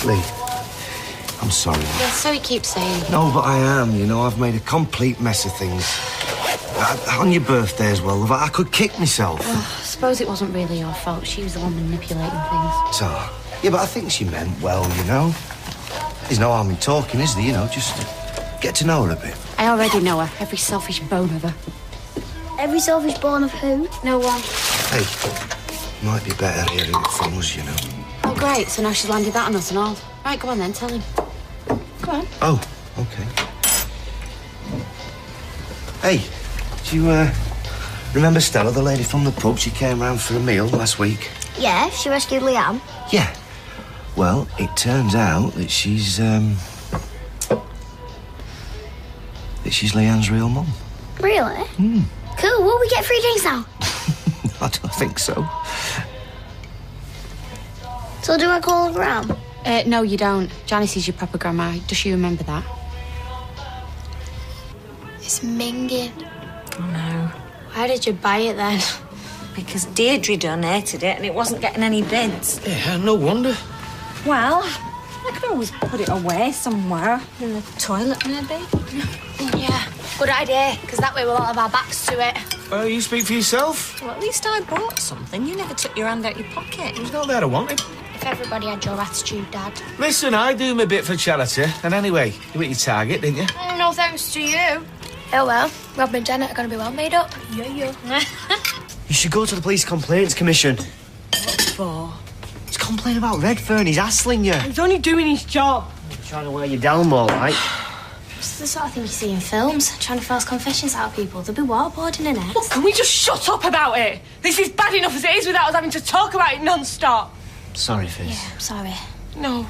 Lee, I'm sorry. Yeah, so he keeps saying. No, but I am, you know. I've made a complete mess of things. On your birthday as well, I could kick myself. Well, I suppose it wasn't really your fault. She was the one manipulating things. So, yeah, but I think she meant well, you know. There's no harm in talking, is there? You know, just get to know her a bit. I already know her. Every selfish bone of her. Every selfish bone of who? No one. Hey, might be better hearing it from us, you know. Oh, great. So now she's landed that on us and all. Right, go on then, tell him. Go on. Oh, OK. Hey, do you, remember Stella, the lady from the pub? She came round for a meal last week. Yeah, she rescued Leanne. Yeah. Well, it turns out that she's Leanne's real mum. Really? Cool. Will we get free drinks now? I don't think so. So do I call her Gram? No, you don't. Janice is your proper grandma. Does you remember that? It's minging. Oh, no. Why did you buy it then? Because Deirdre donated it and it wasn't getting any bids. Yeah, no wonder. Well, I could always put it away somewhere. In the toilet, maybe. Yeah, good idea, because that way we'll all have our backs to it. Well, you speak for yourself. Well, at least I bought something. You never took your hand out your pocket. It's not there I wanted. If everybody had your attitude, Dad. Listen, I do my bit for charity. And anyway, you hit your target, didn't you? No thanks to you. Oh well, Rob and Janet are going to be well made up. Yeah. You should go to the Police Complaints Commission. What for? He's complaining about Redfern. He's hassling you. He's only doing his job. He's trying to wear you down more, right? It's the sort of thing you see in films, trying to force confessions out of people. They'll be waterboarding in it. Well, can we just shut up about it? This is bad enough as it is without us having to talk about it non-stop. Sorry, Fizz. Yeah, I'm sorry. No,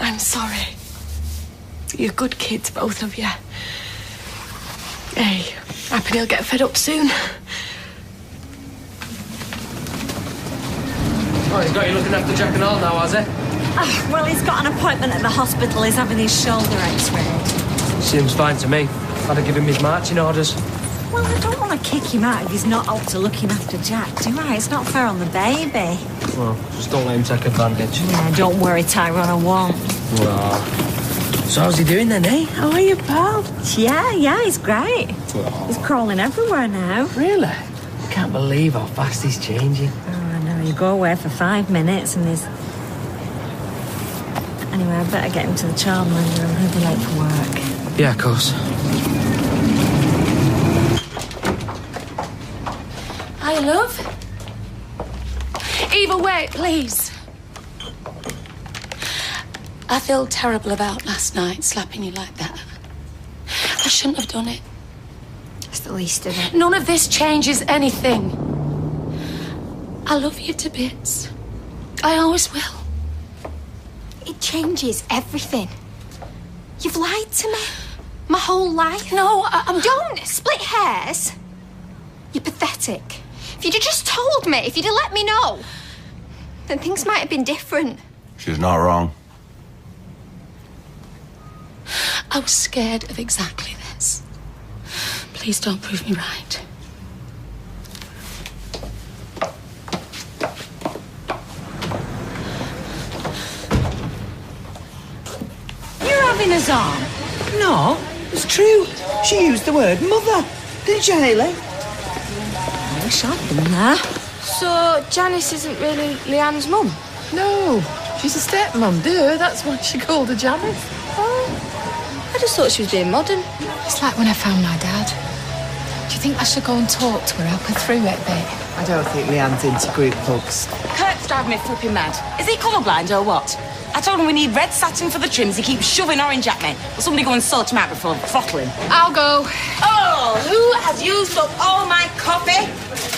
I'm sorry. You're good kids, both of you. Hey, happy he'll get fed up soon. Oh, he's got you looking after Jack and all now, has he? Well, he's got an appointment at the hospital. He's having his shoulder x-rayed. Seems fine to me. Had to give him his marching orders. Well, I don't want to kick him out if he's not up to looking after Jack, do I? It's not fair on the baby. Well, just don't let him take advantage. Yeah, don't worry, Tyrone, I won't. Well, so how's he doing then, eh? How are you, pal? Yeah, he's great. Well, He's crawling everywhere now. really? I can't believe how fast he's changing. Oh, I know. You go away for 5 minutes and he's... Anyway, I better get him to the childminder. I'm going to be late for work. Yeah, of course. Hi, love. Eva, wait, please. I feel terrible about last night, slapping you like that. I shouldn't have done it. It's the least of it. None of this changes anything. I love you to bits. I always will. It changes everything. You've lied to me. My whole life. No, Don't split hairs. You're pathetic. If you'd have just told me, if you'd have let me know, then things might have been different. She's not wrong. I was scared of exactly this. Please don't prove me right. You're having us on. No, it's true. She used the word mother. Didn't you, Hayley? I wish I'd been there. So, Janice isn't really Leanne's mum? No, she's a stepmom, duh. That's why she called her Janice. Oh, I just thought she was being modern. It's like when I found my dad. Do you think I should go and talk to her, help her through it a bit? I don't think Leanne's into group hugs. Kurt's driving me flipping mad. Is he colourblind or what? I told him we need red satin for the trims. He keeps shoving orange at me. Will somebody go and sort him out before throttling? I'll go. Oh, who has used up all my coffee?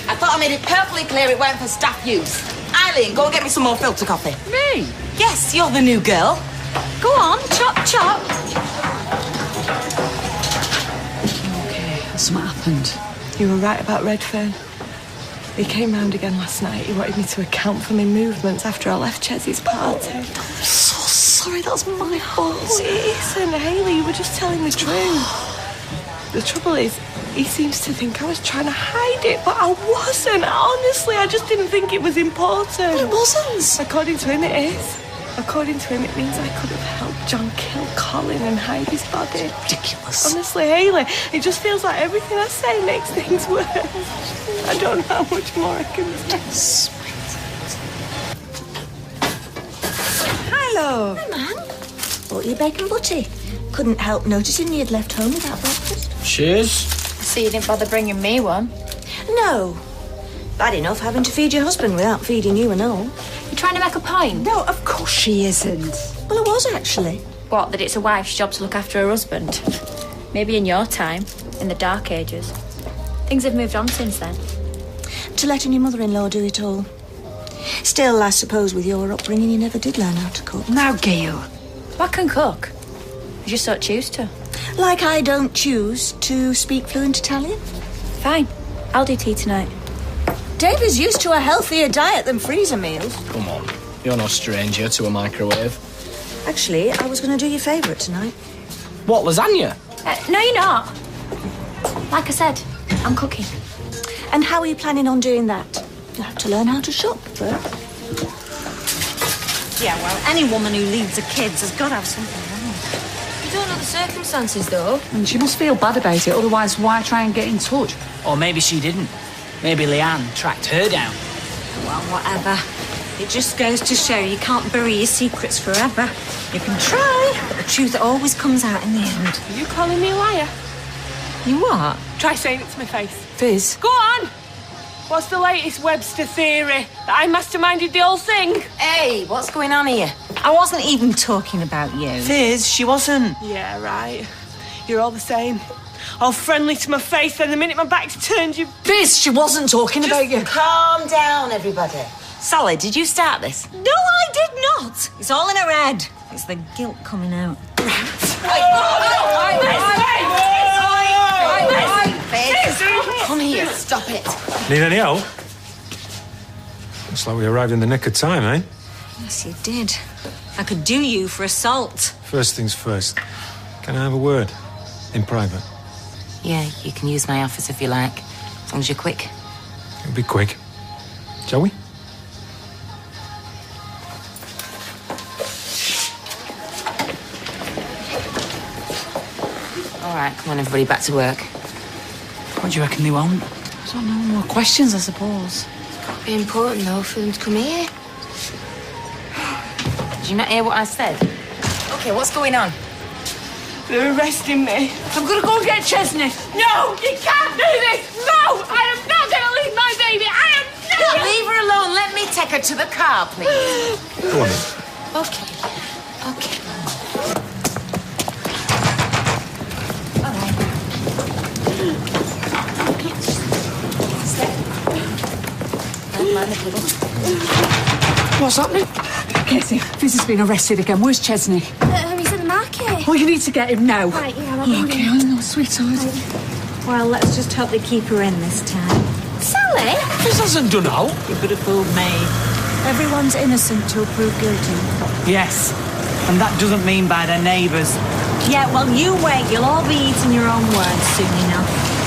I thought I made it perfectly clear it weren't for staff use. Eileen, go and get me some more filter coffee. Me? Yes, you're the new girl. Go on, chop. Okay, that's what happened. You were right about Redfern. He came round again last night. He wanted me to account for my movements after I left Chessy's party. I'm so sorry, that's my fault. Oh, it isn't, Hayley. You were just telling the truth. The trouble is, he seems to think I was trying to hide it, but I wasn't. Honestly, I just didn't think it was important. It wasn't. According to him, it is. According to him, it means I could have helped John kill Colin and hide his body. Ridiculous. Honestly, Hayley, it just feels like everything I say makes things worse. I don't know how much more I can say. Hi, love. Hi, man. Bought you bacon butty. Couldn't help noticing you'd left home without breakfast. Cheers. So you didn't bother bringing me one? No. Bad enough having to feed your husband without feeding you and all. You trying to make a point? No, of course she isn't. Well, I was actually. What, that it's a wife's job to look after her husband? Maybe in your time, in the dark ages. Things have moved on since then. To letting your mother-in-law do it all. Still, I suppose with your upbringing, you never did learn how to cook. Now, Gail. I can cook. You just don't choose to. Like I don't choose to speak fluent Italian. Fine. I'll do tea tonight. David's used to a healthier diet than freezer meals. Come on. You're no stranger to a microwave. Actually, I was going to do your favourite tonight. What, lasagna? No, you're not. Like I said, I'm cooking. And how are you planning on doing that? You'll have to learn how to shop first. Yeah, well, any woman who leaves her kids has got to have something wrong. You don't know the circumstances, though. And she must feel bad about it, otherwise why try and get in touch? Or maybe she didn't. Maybe Leanne tracked her down. Well, whatever. It just goes to show you can't bury your secrets forever. You can try, but the truth always comes out in the end. Are you calling me a liar? You what? Try saying it to my face. Fizz. Go on! What's the latest Webster theory? That I masterminded the whole thing? Hey, what's going on here? I wasn't even talking about you. Fizz, she wasn't. Yeah, right. You're all the same. All friendly to my face, then the minute my back's turned, you... Fizz, she wasn't talking about you. Calm down, everybody. Sally, did you start this? No, I did not. It's all in her head. It's the guilt coming out. Come here, stop it. Need any help? Looks like we arrived in the nick of time, eh? Yes, you did. I could do you for assault. First things first. Can I have a word? In private. Yeah, you can use my office if you like, as long as you're quick. It'll be quick. Shall we? All right, come on, everybody, back to work. What do you reckon they want? I don't know, more questions, I suppose. It's got to be important, though, for them to come here. Did you not hear what I said? Okay, what's going on? They're arresting me. I'm gonna go and get Chesney. No, you can't do this! No! I am not going to leave my baby! I am not! Leave her alone. Let me take her to the car, please. Go on then. Okay. Okay. What's happening? Casey, Fizz has been arrested again. Where's Chesney? He's at the market. Oh, you need to get him now. Right, yeah, I'll bring Okay, him. I know, sweetheart. Well, let's just hope they keep her in this time. Sally? Fizz hasn't done out. You could have fooled me. Everyone's innocent till proved guilty. Yes. And that doesn't mean by their neighbours. Yeah, well, you wait. You'll all be eating your own words soon enough.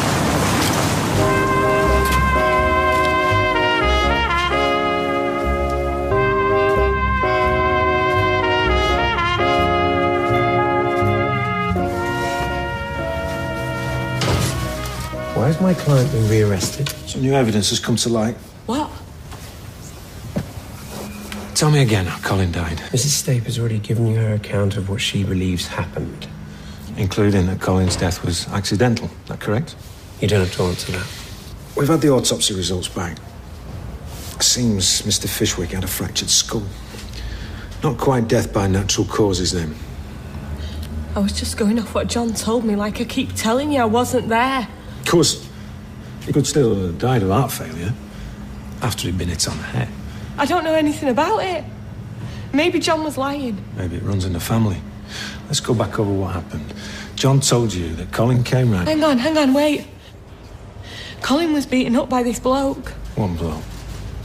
Why has my client been rearrested? Some new evidence has come to light. What? Tell me again how Colin died. Mrs. Stape has already given you her account of what she believes happened. Including that Colin's death was accidental. Is that correct? You don't have to answer that. We've had the autopsy results back. Seems Mr. Fishwick had a fractured skull. Not quite death by natural causes, then. I was just going off what John told me, like I keep telling you, I wasn't there. Of course, he could still have died of heart failure after he'd been hit on the head. I don't know anything about it. Maybe John was lying. Maybe it runs in the family. Let's go back over what happened. John told you that Colin came round... Hang on, wait. Colin was beaten up by this bloke. One blow.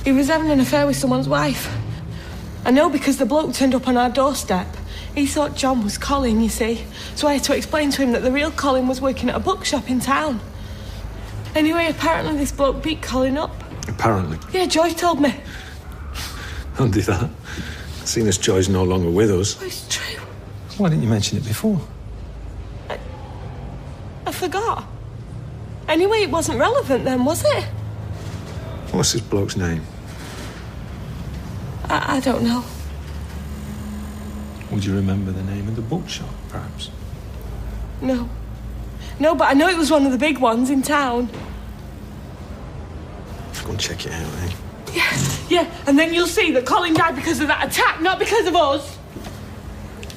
He was having an affair with someone's wife. I know because the bloke turned up on our doorstep. He thought John was Colin, you see. So I had to explain to him that the real Colin was working at a bookshop in town. Anyway, apparently this bloke beat Colin up. Apparently. Yeah, Joy told me. Don't do that. Seeing as Joy's no longer with us. Oh, it's true. Why didn't you mention it before? I forgot. Anyway, it wasn't relevant then, was it? What's this bloke's name? I don't know. Would you remember the name of the bookshop, perhaps? No. No, but I know it was one of the big ones in town. Go and check it out, eh? Yeah, and then you'll see that Colin died because of that attack, not because of us.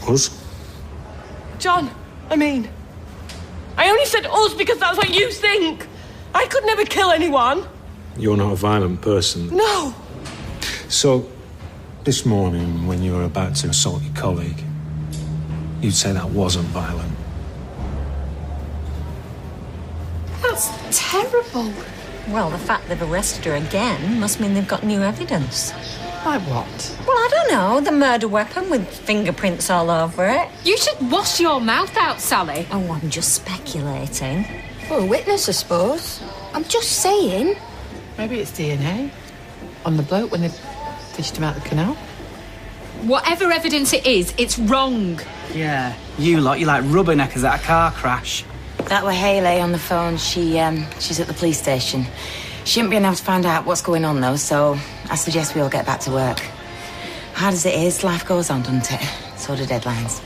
Us? John, I mean. I only said us because that's what you think. I could never kill anyone. You're not a violent person. No. So, this morning, when you were about to assault your colleague, you'd say that wasn't violent. That's terrible. Well, the fact they've arrested her again must mean they've got new evidence. Like what? Well, I don't know. The murder weapon with fingerprints all over it. You should wash your mouth out, Sally. Oh, I'm just speculating. Well, a witness, I suppose. I'm just saying. Maybe it's DNA on the bloke when they fished him out the canal. Whatever evidence it is, it's wrong. Yeah, you lot, you're like rubberneckers at a car crash. That were Hayley on the phone. She's at the police station. She ain't been able to find out what's going on, though, so I suggest we all get back to work. Hard as it is, life goes on, doesn't it? So do deadlines.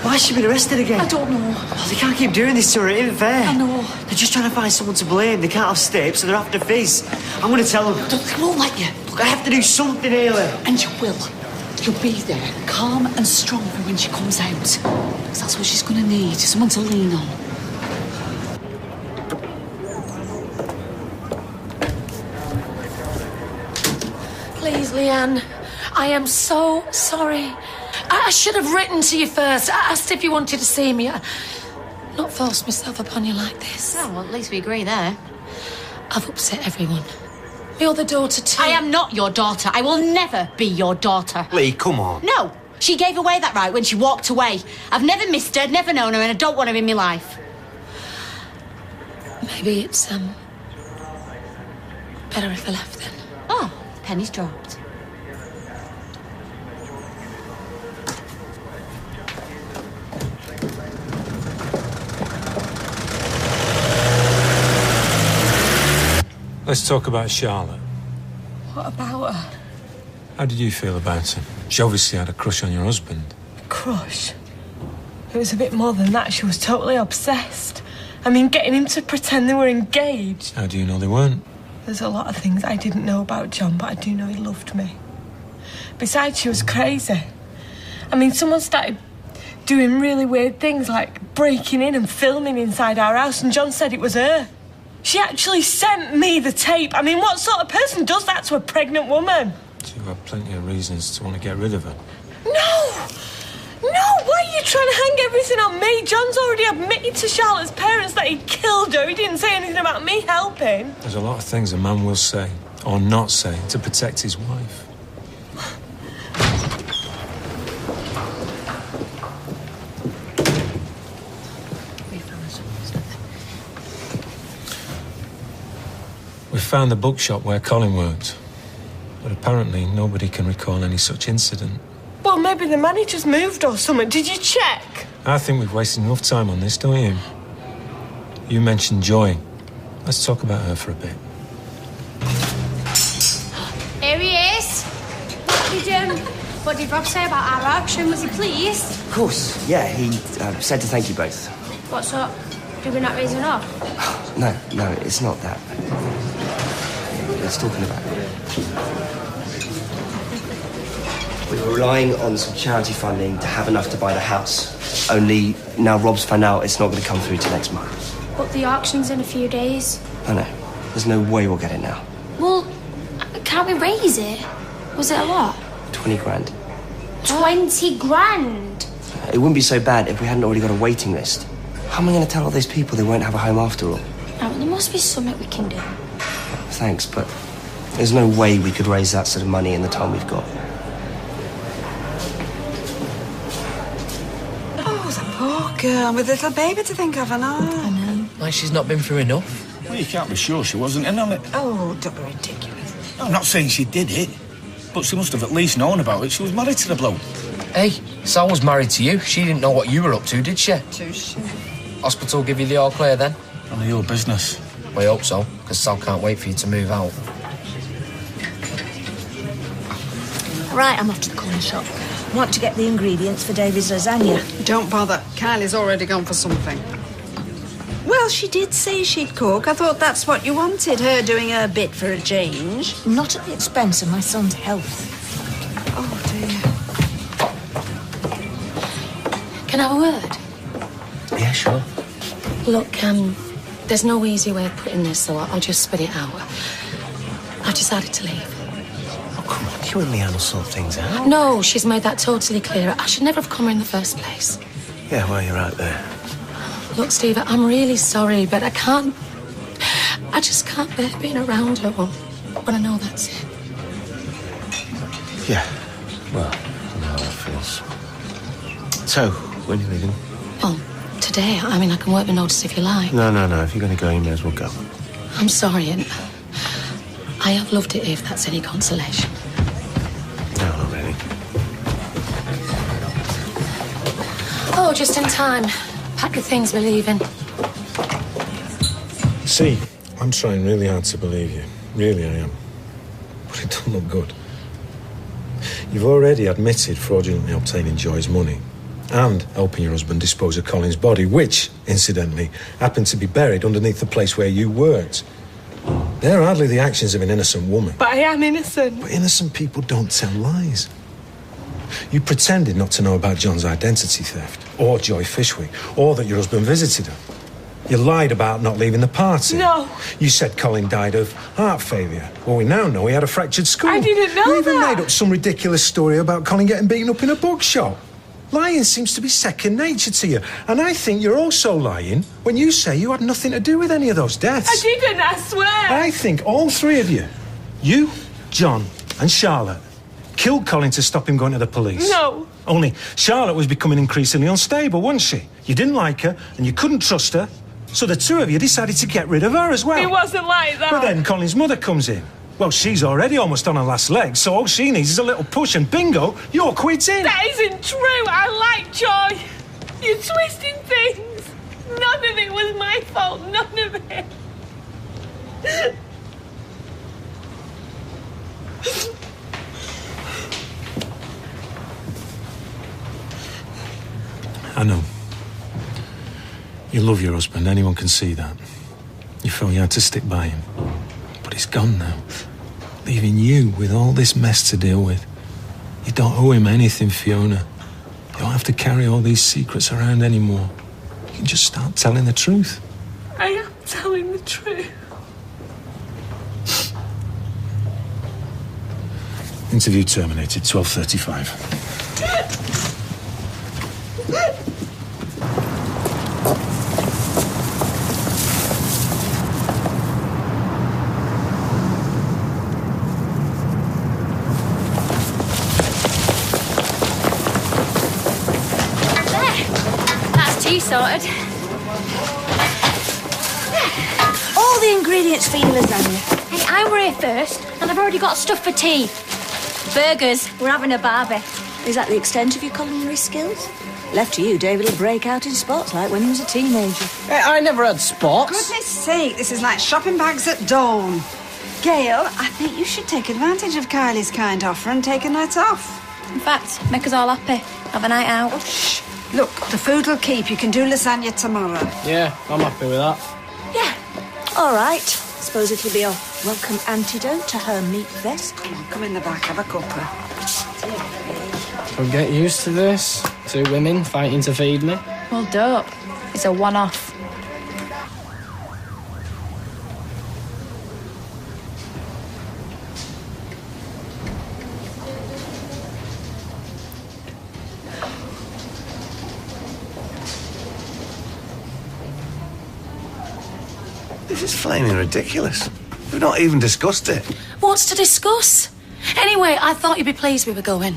Why has she been arrested again? I don't know. Oh, they can't keep doing this to her, it isn't fair. I know. They're just trying to find someone to blame. They can't have Stip, so they're after Fizz. I'm going to tell them. They won't let you. Look, I have to do something, Hayley. And you will. You'll be there, calm and strong for when she comes out. Because that's what she's going to need, someone to lean on. Please, Leanne, I am so sorry. I should have written to you first. I asked if you wanted to see me. Not forced myself upon you like this. Oh, well, at least we agree there. I've upset everyone. My other daughter, too. I am not your daughter. I will never be your daughter. Lee, come on. No, she gave away that right when she walked away. I've never missed her, never known her, and I don't want her in my life. Maybe it's, better if I left then. Oh, the penny's dropped. Let's talk about Charlotte. What about her? How did you feel about her? She obviously had a crush on your husband. Crush? It was a bit more than that. She was totally obsessed. I mean, getting him to pretend they were engaged. How do you know they weren't? There's a lot of things I didn't know about John, but I do know he loved me. Besides, she was crazy. I mean, someone started doing really weird things, like breaking in and filming inside our house, and John said it was her. She actually sent me the tape. I mean, what sort of person does that to a pregnant woman? So you had plenty of reasons to want to get rid of her. No! No! Why are you trying to hang everything on me? John's already admitted to Charlotte's parents that he killed her. He didn't say anything about me helping. There's a lot of things a man will say, or not say, to protect his wife. We found the bookshop where Colin worked, but apparently nobody can recall any such incident. Well, maybe the manager's moved or something. Did you check? I think we've wasted enough time on this, don't you? You mentioned Joy. Let's talk about her for a bit. Here he is. What did Rob say about our action? Was he pleased? Of course, yeah, he said to thank you both. What's up? Did we not raise enough? No, it's not that. Let's talk about it. We were relying on some charity funding to have enough to buy the house. Only now Rob's found out it's not going to come through till next month. But the auction's in a few days. I know. There's no way we'll get it now. Well, can't we raise it? Was it a lot? 20 grand. 20 grand? It wouldn't be so bad if we hadn't already got a waiting list. How am I going to tell all those people they won't have a home after all? Oh, there must be something we can do. Thanks, but there's no way we could raise that sort of money in the time we've got. Oh, the poor girl with a little baby to think of, and all. Like she's not been through enough. Well, you can't be sure she wasn't in on it. Oh, don't be ridiculous. I'm not saying she did it, but she must have at least known about it. She was married to the bloke. Hey, Sal was married to you. She didn't know what you were up to, did she? Touche. Hospital give you the all clear then? None of your business. We hope so, because Sal can't wait for you to move out. Right, I'm off to the corner shop. I want to get the ingredients for Davy's lasagna. Don't bother. Kylie's already gone for something. Well, she did say she'd cook. I thought that's what you wanted, her doing her bit for a change. Not at the expense of my son's health. Oh, dear. Can I have a word? Yeah, sure. Look, there's no easy way of putting this, so I'll just spit it out. I've decided to leave. Oh, come on, you and Leanne will sort things out. No, she's made that totally clear. I should never have come here in the first place. Yeah, well, you're right there. Look, Steve, I'm really sorry, but I just can't bear being around her when I know that's it. Yeah, well, I know how that feels. So, when are you leaving? Well, today. I mean, I can work my notice if you like. No. If you're going to go, you may as well go. I'm sorry, and I have loved it, if that's any consolation. No, not really. Oh, just in time. Pack your things, we're leaving. See, I'm trying really hard to believe you. Really, I am. But it don't look good. You've already admitted fraudulently obtaining Joy's money and helping your husband dispose of Colin's body, which, incidentally, happened to be buried underneath the place where you worked. They're hardly the actions of an innocent woman. But I am innocent. But innocent people don't tell lies. You pretended not to know about John's identity theft, or Joy Fishwick, or that your husband visited her. You lied about not leaving the party. No. You said Colin died of heart failure. Well, we now know he had a fractured skull. I didn't know You even that. made up some ridiculous story about Colin getting beaten up in a bookshop. Lying seems to be second nature to you. And I think you're also lying when you say you had nothing to do with any of those deaths. I didn't, I swear. I think all three of you, John and Charlotte, killed Colin to stop him going to the police. No. Only Charlotte was becoming increasingly unstable, wasn't she? You didn't like her and you couldn't trust her. So the two of you decided to get rid of her as well. It wasn't like that. But then Colin's mother comes in. Well, she's already almost on her last leg, so all she needs is a little push and bingo, you're quit in. That isn't true. I like Joy. You're twisting things. None of it was my fault. None of it. I know. You love your husband, anyone can see that. You felt you had to stick by him. But he's gone now, leaving you with all this mess to deal with. You don't owe him anything, Fiona. You don't have to carry all these secrets around anymore. You can just start telling the truth. I am telling the truth. Interview terminated, 12:35. Sorted. All the ingredients for your lasagna. Hey, I were here first, and I've already got stuff for tea. Burgers. We're having a barbie. Is that the extent of your culinary skills? Left to you, David will break out in spots like when he was a teenager. Hey, I never had spots. Goodness sake, this is like shopping bags at dawn. Gail, I think you should take advantage of Kylie's kind offer and take a night off. In fact, make us all happy. Have a night out. Oh, shh. Look, the food will keep. You can do lasagna tomorrow. Yeah, I'm happy with that. Yeah. All right. Suppose it'll be a welcome antidote to her meat vest. Come in the back, have a cuppa. I'll get used to this. Two women fighting to feed me. Well, dope. It's a one-off. This is flaming ridiculous. We've not even discussed it. What's to discuss? Anyway, I thought you'd be pleased we were going.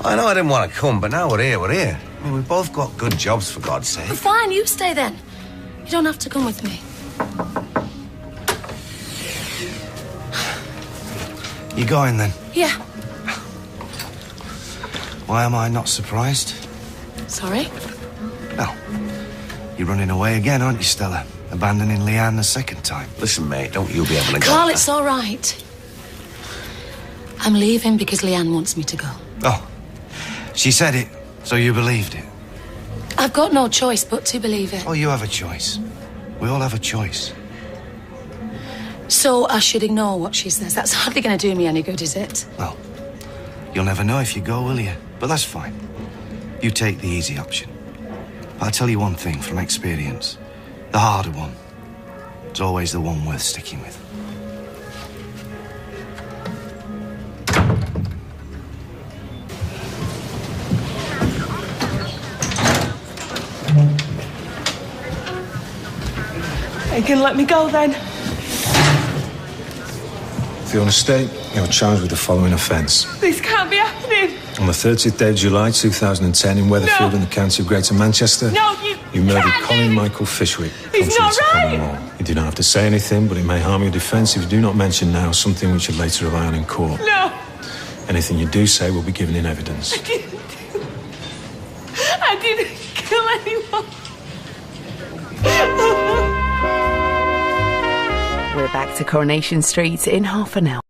I know I didn't want to come, but now we're here, I mean, we've both got good jobs, for God's sake. Well, fine, you stay then. You don't have to come with me. You going then? Yeah. Why am I not surprised? Sorry? Well, you're running away again, aren't you, Stella? Abandoning Leanne the second time. Listen, mate, don't you be having a go. Carl, it's all right. I'm leaving because Leanne wants me to go. Oh, she said it, so you believed it. I've got no choice but to believe it. Oh, you have a choice. We all have a choice. So I should ignore what she says. That's hardly going to do me any good, is it? Well, you'll never know if you go, will you? But that's fine. You take the easy option. I'll tell you one thing from experience. The harder one is always the one worth sticking with. You can let me go then. If you want to stay, you're charged with the following offence. This can't be happening. On the 30th day of July 2010 in Weatherfield in the county of Greater Manchester, you murdered Colin Michael Fishwick. It's not right. You do not have to say anything, but it may harm your defence if you do not mention now something which you later rely on in court. No. Anything you do say will be given in evidence. I didn't kill anyone. We're back to Coronation Street in half an hour.